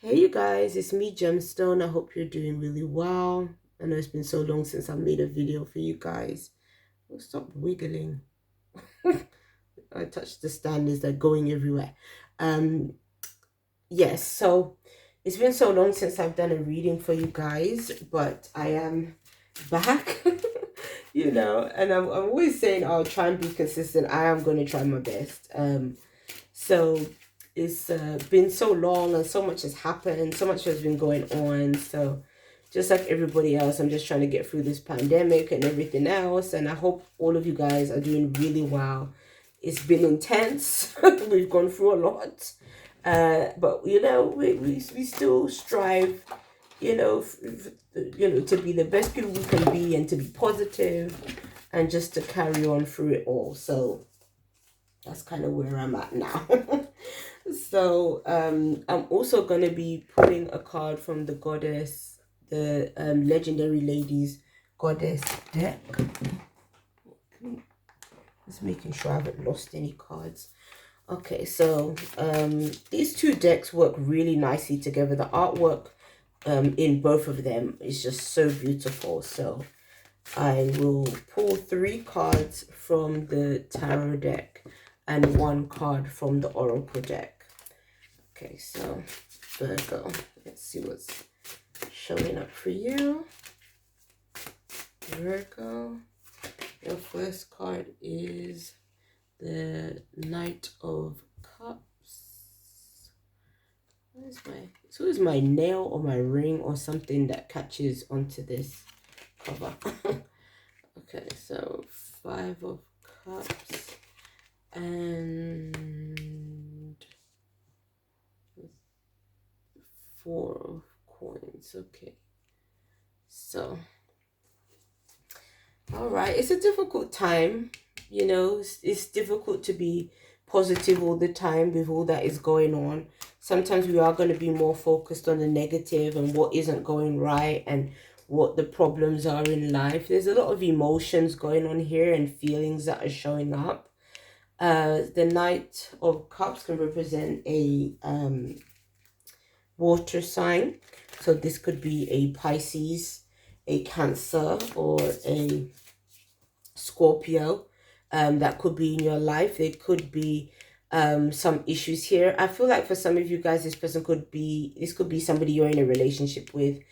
Hey you guys, it's me Gemstone. I hope you're doing really well. I know it's been so long since I made a video for you guys. Oh, stop wiggling. I touched the stand, is like going everywhere. Um yes, so it's been so long since I've done a reading for you guys, but I am back. And I'm always saying I'll try and be consistent. I am going to try my best. So it's been so long and so much has happened, so much has been going on. So just like everybody else, I'm just trying to get through this pandemic and everything else. And I hope all of you guys are doing really well. It's been intense. We've gone through a lot. But we still strive, to be the best people we can be and to be positive and just to carry on through it all. So that's kind of where I'm at now. So I'm also going to be pulling a card from the goddess, the legendary ladies goddess deck. Just making sure I haven't lost any cards. Okay, so these two decks work really nicely together. The artwork in both of them is just so beautiful. So I will pull 3 cards from the tarot deck and 1 card from the oracle deck. Okay, so Virgo, let's see what's showing up for you. Virgo, your first card is the Knight of Cups. Where's my nail or my ring or something that catches onto this cover? Okay, so 5 of Cups and 4 of Coins. Okay, so all right, it's a difficult time. It's difficult to be positive all the time with all that is going on. Sometimes we are going to be more focused on the negative and what isn't going right and what the problems are in life. There's a lot of emotions going on here and feelings that are showing up. The Knight of Cups can represent a water sign. So this could be a Pisces, a Cancer, or a Scorpio. That could be in your life. There could be some issues here. I feel like for some of you guys, this could be somebody you're in a relationship with.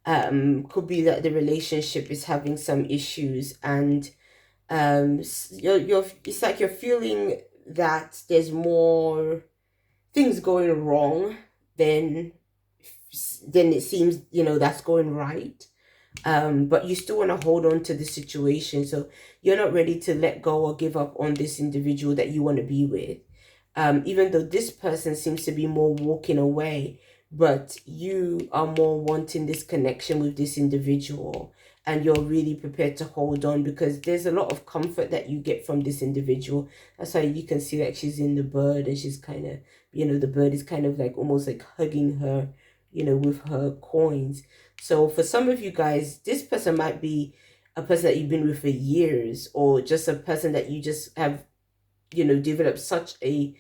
Could be that the relationship is having some issues, and it's like you're feeling that there's more things going wrong than it seems, that's going right. But you still want to hold on to the situation, so you're not ready to let go or give up on this individual that you want to be with. Even though this person seems to be more walking away, but you are more wanting this connection with this individual, and you're really prepared to hold on because there's a lot of comfort that you get from this individual. That's why you can see that she's in the bird, and she's kind of, the bird is kind of like almost like hugging her, with her coins. So for some of you guys, this person might be a person that you've been with for years, or just a person that you just have, developed such a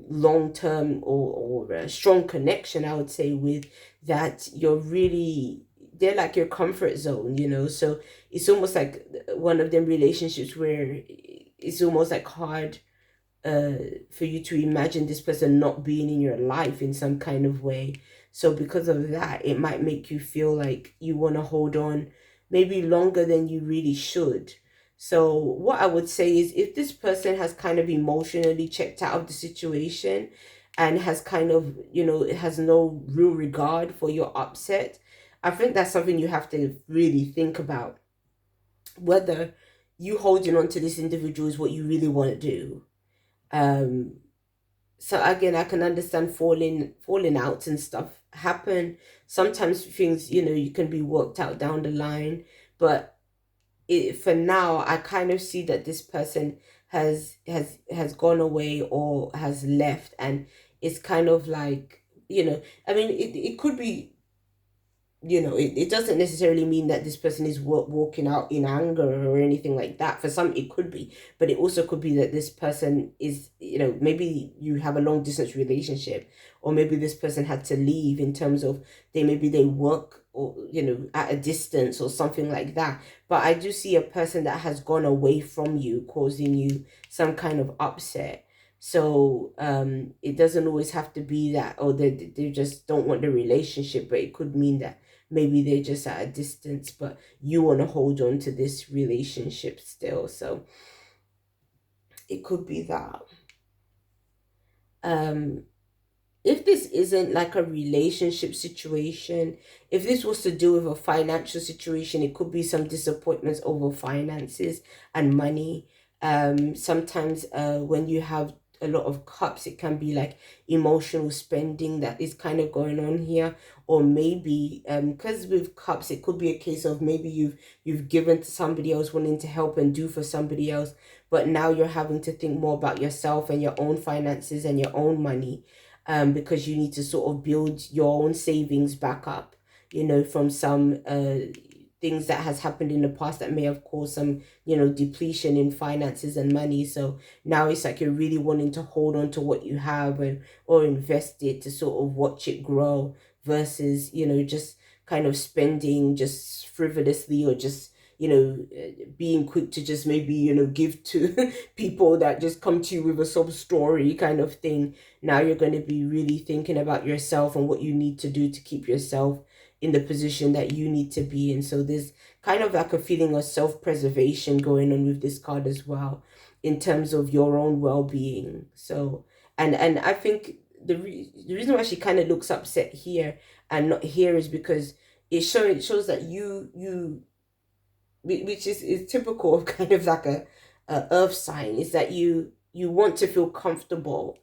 long-term or a strong connection, I would say, with, that they're like your comfort zone, so it's almost like one of them relationships where it's almost like hard for you to imagine this person not being in your life in some kind of way. So because of that, it might make you feel like you want to hold on maybe longer than you really should. So what I would say is, if this person has kind of emotionally checked out of the situation and has kind of, it has no real regard for your upset, I think that's something you have to really think about, whether you holding on to this individual is what you really want to do. um so again, I can understand falling out and stuff happen. Sometimes things, you can be worked out down the line, but for now, I kind of see that this person has gone away or has left, and it's kind of like, I mean, it could be it doesn't necessarily mean that this person is walking out in anger or anything like that. For some it could be, but it also could be that this person is, maybe you have a long distance relationship, or maybe this person had to leave, in terms of they work, or at a distance or something like that. But I do see a person that has gone away from you, causing you some kind of upset. So it doesn't always have to be that, oh, they just don't want the relationship, but it could mean that maybe they're just at a distance, but you want to hold on to this relationship still. So it could be that. um if this isn't like a relationship situation, if this was to do with a financial situation, it could be some disappointments over finances and money. Sometimes when you have a lot of cups, it can be like emotional spending that is kind of going on here. Or maybe because with cups, it could be a case of maybe you've given to somebody else, wanting to help and do for somebody else, but now you're having to think more about yourself and your own finances and your own money, because you need to sort of build your own savings back up, from some things that has happened in the past that may have caused some, depletion in finances and money. So now it's like you're really wanting to hold on to what you have, or invest it to sort of watch it grow, versus, just kind of spending just frivolously, or just, being quick to just maybe, give to people that just come to you with a sub story kind of thing. Now you're going to be really thinking about yourself and what you need to do to keep yourself in the position that you need to be in. So there's kind of like a feeling of self-preservation going on with this card as well, in terms of your own well-being. So and I think the reason why she kind of looks upset here and not here is because it shows that which is typical of kind of like a earth sign, is that you want to feel comfortable.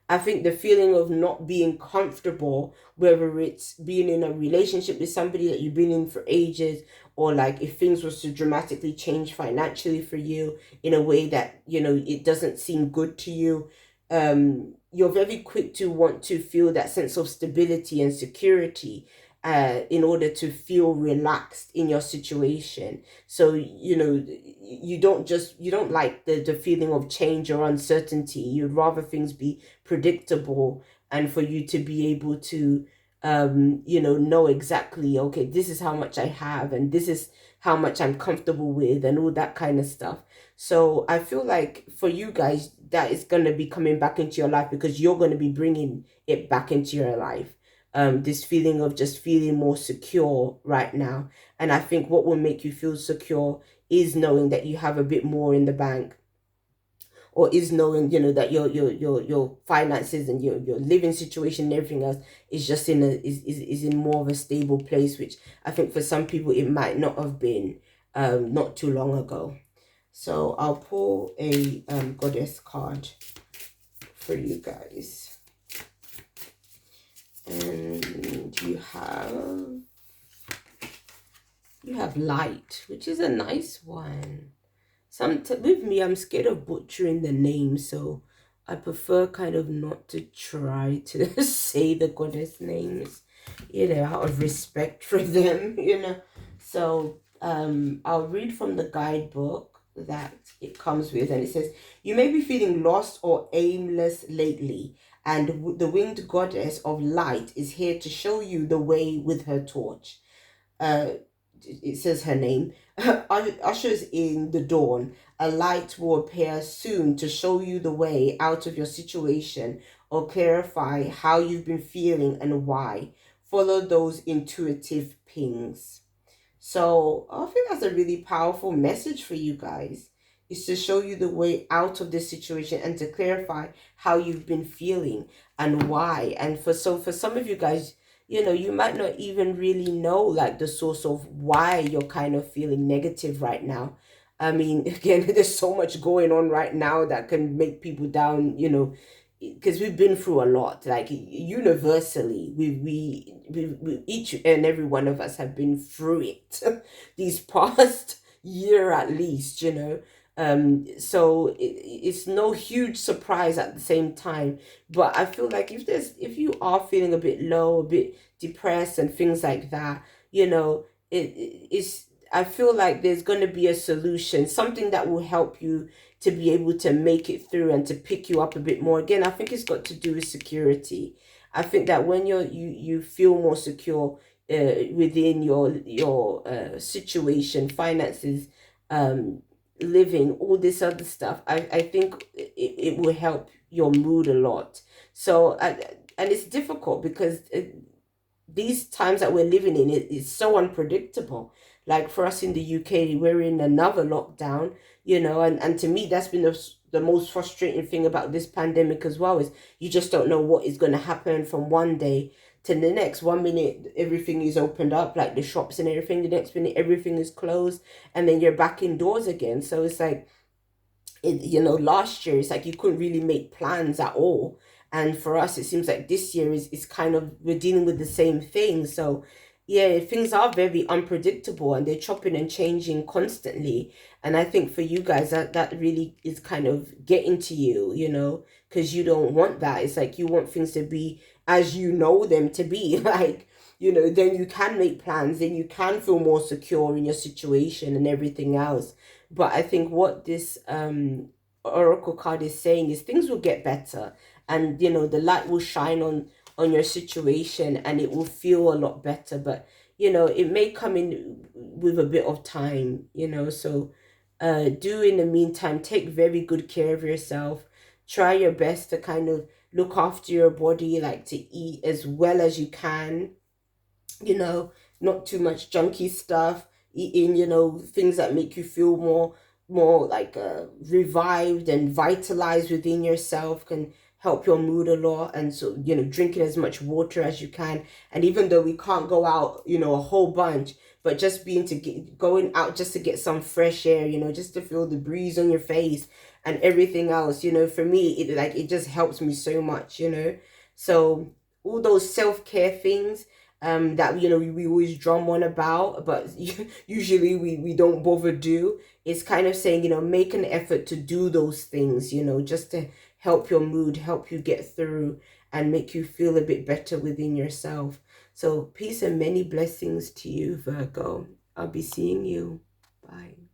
I think the feeling of not being comfortable, whether it's being in a relationship with somebody that you've been in for ages, or like if things was to dramatically change financially for you in a way that it doesn't seem good to you, you're very quick to want to feel that sense of stability and security, in order to feel relaxed in your situation. So you don't like the feeling of change or uncertainty. You'd rather things be predictable, and for you to be able to know exactly, okay, this is how much I have, and this is how much I'm comfortable with, and all that kind of stuff. So I feel like for you guys, that is going to be coming back into your life, because you're going to be bringing it back into your life. This feeling of just feeling more secure right now. And I think what will make you feel secure is knowing that you have a bit more in the bank, or is knowing, that your finances and your living situation and everything else is just is in more of a stable place, which I think for some people it might not have been not too long ago. So I'll pull a goddess card for you guys. And you have light, which is a nice one. With me, I'm scared of butchering the name, so I prefer kind of not to try to say the goddess names, out of respect for them, So I'll read from the guidebook that it comes with, and it says, you may be feeling lost or aimless lately, and the winged goddess of light is here to show you the way with her torch. Uh, it says her name, ushers in the dawn. A light will appear soon to show you the way out of your situation, or clarify how you've been feeling and why. Follow those intuitive pings. So I think that's a really powerful message for you guys. Is to show you the way out of this situation, and to clarify how you've been feeling and why. And for some of you guys, you might not even really know like the source of why you're kind of feeling negative right now. I mean, again, there's so much going on right now that can make people down, because we've been through a lot. Like universally, we each and every one of us have been through it these past year at least. So it's no huge surprise at the same time. But I feel like if you are feeling a bit low, a bit depressed and things like that, it's, I feel like there's going to be a solution, something that will help you to be able to make it through and to pick you up a bit more. Again, I think it's got to do with security. I think that when you feel more secure within your situation, finances, living, all this other stuff, I think it will help your mood a lot. So and it's difficult because these times that we're living in, it is so unpredictable. Like for us in the UK, we're in another lockdown, and to me, that's been the most frustrating thing about this pandemic as well, is you just don't know what is going to happen from one day to the next. One minute, everything is opened up, like the shops and everything. The next minute, everything is closed, and then you're back indoors again. So it's like, last year it's like you couldn't really make plans at all, and for us it seems like this year is kind of, we're dealing with the same thing. So yeah, things are very unpredictable and they're chopping and changing constantly. And I think for you guys, that really is kind of getting to you, because you don't want that. It's like you want things to be as you know them to be like, then you can make plans, then you can feel more secure in your situation and everything else. But I think what this oracle card is saying is things will get better, and the light will shine on your situation and it will feel a lot better. But it may come in with a bit of time, so do in the meantime take very good care of yourself. Try your best to kind of look after your body, like to eat as well as you can, you know, not too much junky stuff, eating, things that make you feel more like revived and vitalized within yourself can help your mood a lot. And so, drinking as much water as you can. And even though we can't go out, a whole bunch, but just going out just to get some fresh air, just to feel the breeze on your face and everything else, for me, it just helps me so much, so all those self-care things that we always drum on about, but usually we don't bother do. It's kind of saying, make an effort to do those things, just to help your mood, help you get through and make you feel a bit better within yourself. So peace and many blessings to you, Virgo. I'll be seeing you. Bye.